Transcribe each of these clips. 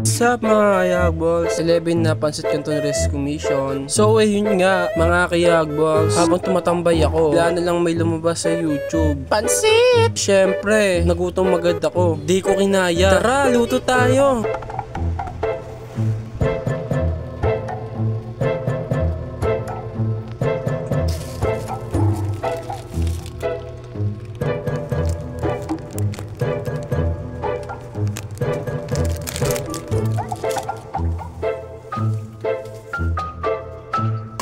Sup mga kayagballs, 11 na Pancit Canton Rescue Mission. So yun nga mga kayagballs, habang tumatambay ako, wala na lang may lumabas sa YouTube. Pansit! Syempre, nagutom agad ako. Di ko kinaya. Tara, luto tayo!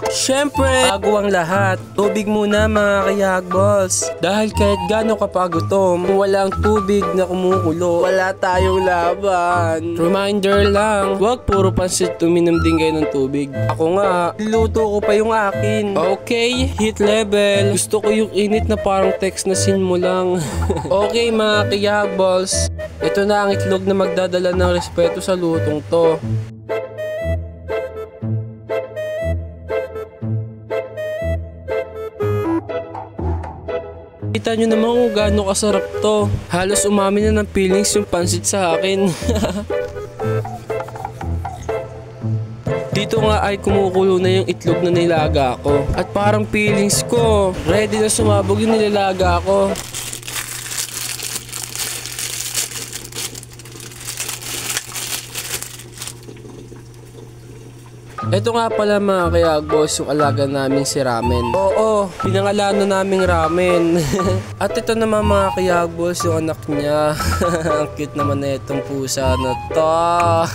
Siyempre, bago ang lahat, tubig muna mga kayagballs. Dahil kahit gaano kapagutom, kung wala ang tubig na kumukulo, wala tayong laban. Reminder lang, huwag puro pansit, uminom din kayo ng tubig. Ako nga, niluto ko pa yung akin. Okay, heat level. Gusto ko yung init na parang text na scene mo lang. Okay mga kayagballs, ito na ang itlog na magdadala ng respeto sa lutong to. Kita nyo naman kung gaano kasarap to. Halos umami na ng feelings yung pansit sa akin. Dito nga ay kumukulo na yung itlog na nilaga ko. At parang feelings ko, ready na sumabog yung nilaga ko. Ito nga pala mga kayagballs, yung alaga naming si Ramen. Oo, pinangalanan naming Ramen. At ito naman mga kayagballs, yung anak niya. Ang cute naman na itong pusa na to.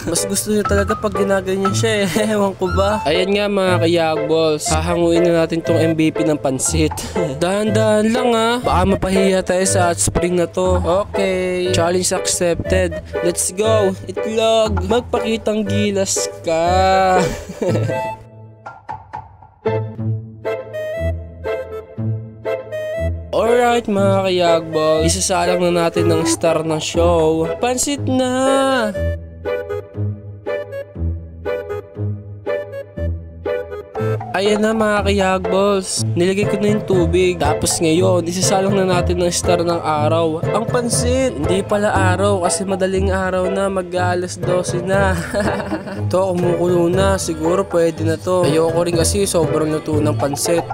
Mas gusto niya talaga pag ginaganyan siya eh. Ewan ko ba? Ayan nga mga kayagballs, hahanguin na natin tong MVP ng pansit. Dahan-dahan lang ha. Baka mapahiya tayo sa hot spring na to. Okay, challenge accepted. Let's go. Itlog, magpakitang gilas ka. Alright mga kayagballs, isasalang na natin ng star ng show. Pansit na! Ayan na mga kayagballs, nilagay ko na yung tubig. Tapos ngayon, isasalang na natin ng star ng araw. Ang pansit! Hindi pala araw kasi madaling araw na, mag-alas 12 na. Ito, kumukulo na. Siguro pwede na to. Ayoko rin kasi sobrang luto ng pansit.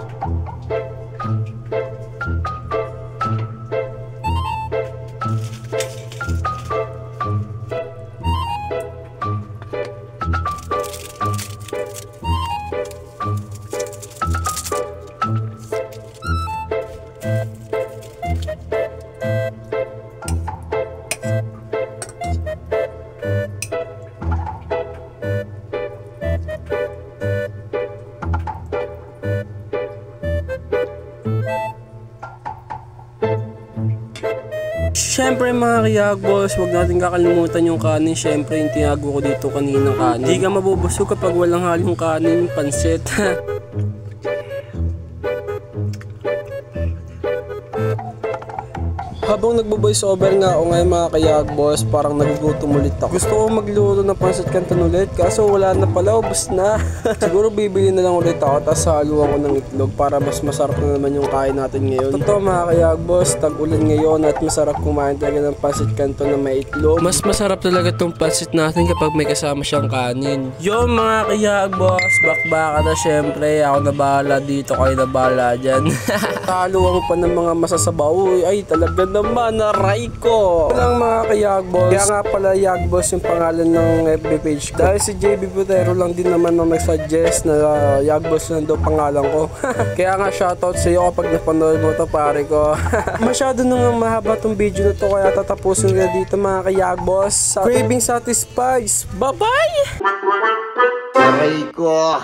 Siyempre mga kayagballs, huwag natin kakalimutan yung kanin. Siyempre yung tinago ko dito kaninang kanin. Hindi ka mabubusog kapag walang halong kanin, pansit. Habang nagbo-voice over nga ako ngayon mga kayagballs, parang nagugutom ulit ako. Gusto ko magluto ng Pancit Canton ulit, kaso wala na pala, ubos na. Siguro bibili na lang ulit ako, tapos haluan ko ng itlog para mas masarap na naman yung kain natin ngayon. Totoo mga kayagballs, tag-ulan ngayon at masarap kumain talaga ng Pancit Canton na may itlog. Mas masarap talaga tong pansit natin kapag may kasama siyang kanin. Yo mga kayagballs, bakbaka na syempre. Ako na bahala dito, kayo na bahala dyan. Haluan ko pa ng mga masasabaw. Ay talaga naman, naray ko. Walang mga kayagballs. Kaya nga pala Yagballs yung pangalan ng FB page ko. Dahil si JB Butero lang din naman nang nag-suggest na Yagballs na daw pangalan ko. Kaya nga shoutout sa iyo kapag napanood mo to pare ko. Masyado nang mahaba tong video na to, kaya tatapusin ko dito mga kayagballs. Craving satisfies. Bye bye! Aray ko.